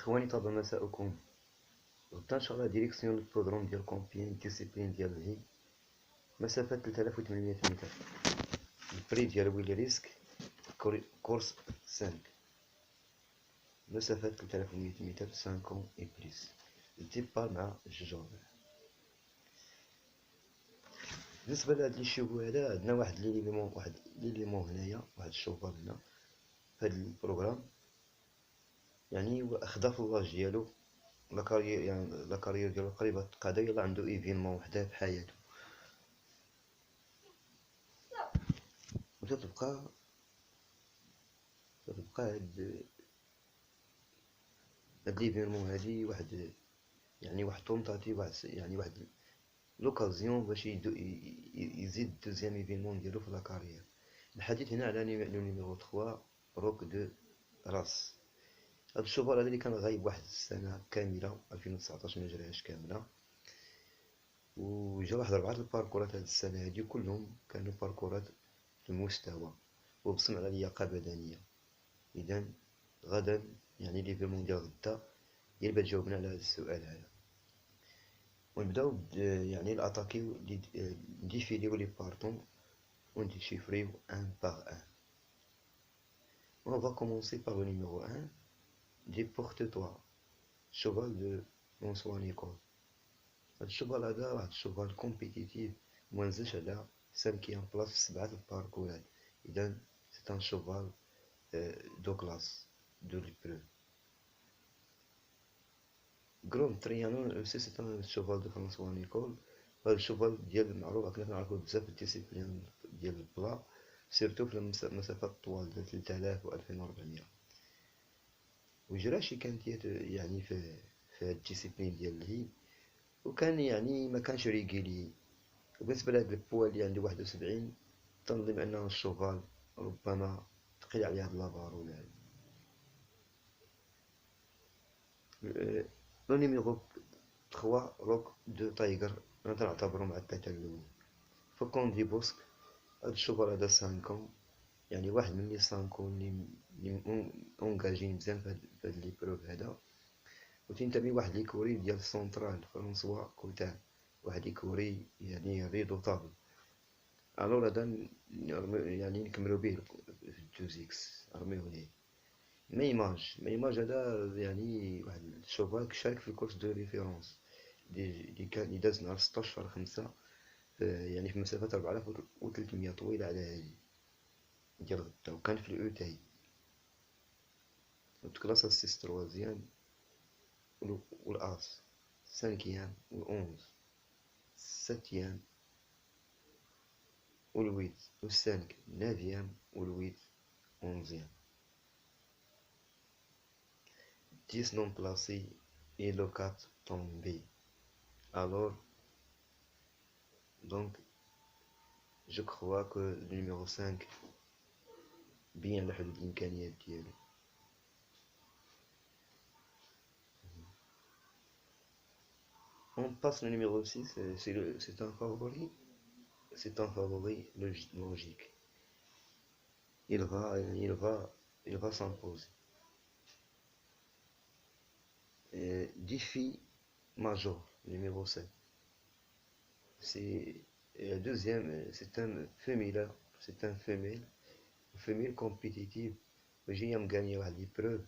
إخواني طاب مساءكم. غدا إن شاء الله ديريكسيون البرودروم ديال كومبيين ديسيبلين ديال الفي، مسافة 3800 متر. البري ديال ويلي ريسك كورس 5، مسافة 3800 متر 5 اي بليس. الديبار مع الجوج. بالنسبة لهاد لي شيفو هذا عندنا واحد ليليمون هنايا، واحد الشوفار هنا في هاد البروغرام، يعني هو خدا في اللاج ديالو لاكارير، يعني لاكارير ديالو قريبة تقادا، يلاه عندو ايفينمون وحده في حياتو، وتتبقى هاد ليفينمون هادي واحد، يعني واحد طونطاتيف، واحد لوكازيون باش يزيد دوزيام ايفينمون ديالو في لاكارير. الحديث هنا على لو نيميرو 3 روك دو راس. هاد الشوفار هذا اللي كان غايب واحد السنة كاملة، 2019 ما جراهاش كاملة، وجا واحد 4 الباركورات هاد السنة هادي كلهم كانوا باركورات في المستوى وبصم على لياقة بدنية. إذا غدا يعني ليفينمون ديال غدا هي اللي بتجاوبنا على هذا السؤال هذا، ونبداو يعني الاتاكيو نديفيليو لي بارتون ونديشيفريو ان باغ ان. On va commencer par le numéro 1, déporte-toi, cheval de François Nicole. هاد الشوفال هذا واحد الشوفال كومبيتيتيف، منزلش على 5 بلاص في 7 الباركورات. إذا سي ان شوفال دو كلاس دو ليبرو. جروم تريانون اوسي سي ان شوفال دو فرانسوا نيكول. هاد الشوفال ديال معروف، كنا كنعرفو بزاف في الديسيبلين ديال البلا، سيرتو في المسافات الطوال ديال 3000 و 2400. وجرا شي كانتيات يعني في هاد الديسيبلين ديال الهي، وكان يعني ما كانش ريغيلي. وبالنسبه لهاد البوا اللي عندي 71، تنظن انه الشوفال ربما ثقيل عليه هاد لافار ولا هاد. لو نيميرو 3 روك دو تايغر، انا تنعتبرو مع الثلاثه الاول. فوكون دي بوسك، هاد الشوفال هذا 5 يعني واحد من لي 5 اللي اونجاجين مزيان في هاد لي بروف هذا. وتنتمي واحد ليكوري ديال سونترال فرانسوا كوتان، واحد ليكوري يعني ريدوطابل. الور هذا يعني نكملو به في الدوزيكس ارميو ليه. ميماج هذا يعني واحد الشوفال شارك في الكورس دو ريفيرونس اللي داز نهار 16/5، يعني في مسافة 4300 طويلة على هادي ديال غدا، وكان في الأوتاي وتكلاصا 6 تروازيام والأس 5 و11 7 والويت و5 9 والويت 11. 10 non placés et le 4 tombé. Alors, donc, je crois que le numéro 5 bien لحدود الإمكانيات ديالو. On passe le numéro 6, c'est un favori. C'est un favori logique. Il va s'imposer. Défi major, numéro 7. C'est le deuxième, c'est un femelle, femelle compétitive. وجاية مقانية واحد ليبروف،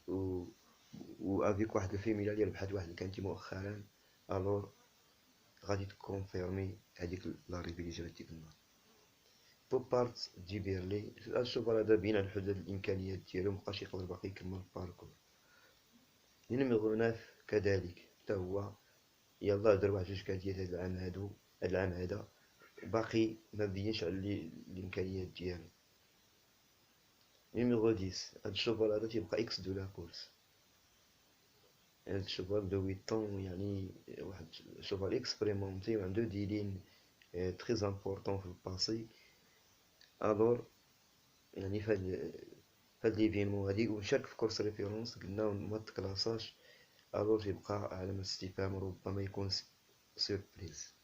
و افيك واحد الفيميلا اللي ربحات واحد الكانتي مؤخرا. الور غادي تكونفيرمي هاديك لاريفي اللي جرات ديك النهار. بوبارت جيبيرلي، هاد الشوفر هذا باين على حدود الامكانيات ديالو، مبقاش يقدر باقي يكمل الباركور. نيميرو 9 كذلك حتى هو يلاه دار واحد جوج كانتيات هاد العام هذا، باقي ما بينش على الامكانيات ديالو. نيميرو 10 هاد الشوفر هذا تيبقى اكس دو لا كورس. هاد الشوفر دو 8 طون، يعني واحد الشوفر اكسبريمونتي وعندو دي لين تري امبورطون في الباسي. الور يعني فهاد ليفينمون هادي وشارك في كورس ريفيرونس قلنا ما تكلاساش. الور تيبقى علامة استفهام، ربما يكون سيربريز.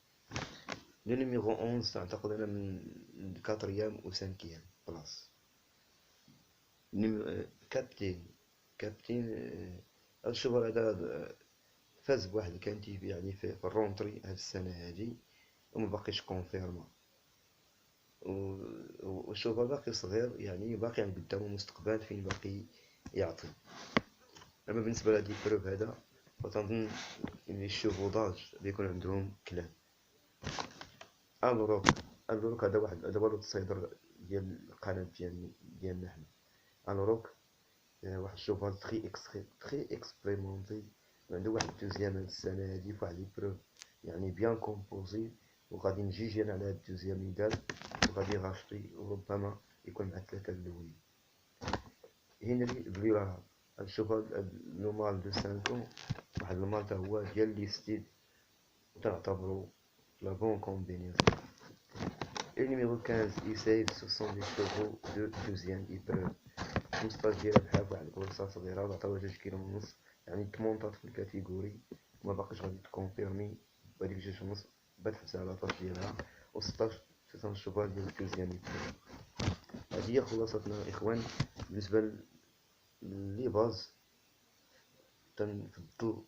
لو نيميرو 11 تعتقد انا من 4 و 5 بلاص. كابتن هاد الشوفال هذا فاز بواحد الكانتيف يعني في الرونتري هاد السنة هادي، وما باقيش كونفيرما، والشوفال باقي صغير يعني باقي عند قدامه مستقبل فين باقي يعطي. اما بالنسبة لهاد البروف هذا فتنظن ان الشوفوداج بيكون عندهم كلام. الروك، الروك هذا برضه التصيدر ديال القناة ديالنا حنا. الروك واحد الشوفال تخي اكسبيريمونتي، وعنده واحد الدوزيام هاد السنة هادي فواحد لي بروف يعني بيان كومبوزي، وغادي نجي انا على هاد الدوزيام اللي دار، وغادي غاشطي وربما يكون مع الثلاثة الاولين. هنري فيورا، هاد الشوفال لو مال دو سانكون، واحد المال تا هو ديال لي ستيل، وتنعتبرو لا بون كومبينيسيون. Et numéro 15, il save 70 chevaux de deuxième épreuve. 15 ديالها بحال فواحد الكورسة صغيرة وعطاوها 2 كيلو ونص، يعني تمونطات في الكاتيجوري وما باقيش غادي تكونفيرمي بهاديك 2 ونص، بات حبسها على لاطاج ديالها، و 16 سيسون شوفال ديال الدوزيام épreuve. هادي هي خلاصتنا الإخوان بالنسبة لي باز. تنفضل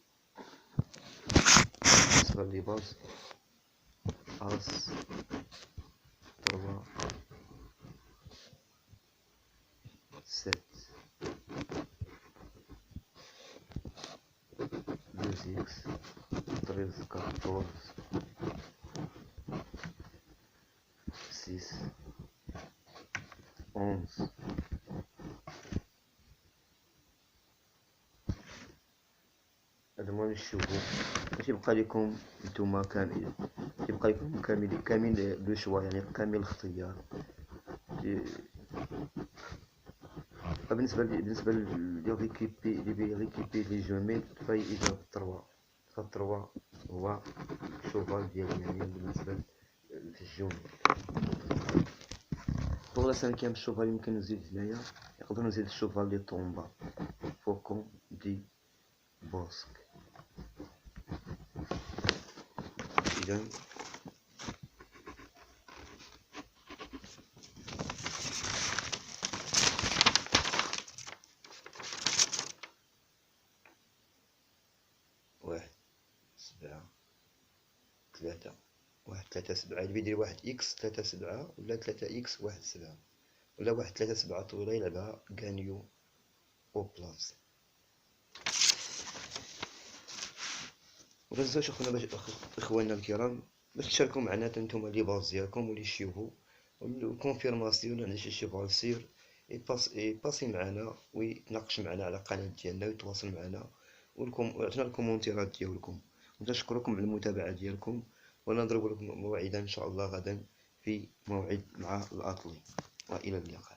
بالنسبة لي باز أس 3 7 2x 13 14 6 11. هذا ما نشوفو، تيبقى لكم نتوما كامل، تيبقى لكم كامل لو شوا يعني كامل الاختيار. بالنسبة ليكيبي لي جوميت فهي إجابة 3. فالتروا هو الشوفال ديالي يعني بالنسبة للجوميت. بوغ لا سانكيام الشوفال يمكن نزيد هنايا، نقدر نزيد الشوفال دي طومبا فوكون دي بوسك. إذا واحد 7 3 1 3 7، اللي بيدير 1 إكس 3 7 ولا 3 إكس 1 7 ولا 1 3 7 طويلة يلعبها غانيو أو بلاص. متنساوش اخواننا الكرام باش تشاركوا معنا نتوما لي باز ديالكم ولي شيفو والكونفيرماسيون على شي شيفال سير، يباسي معنا ويتناقش معنا على القناة ديالنا ويتواصل معنا ويعطينا الكومونتيرات ديالكم. ونشكركم على المتابعة ديالكم، ونضرب لكم موعدا ان شاء الله غدا في موعد مع الاطلي، والى اللقاء.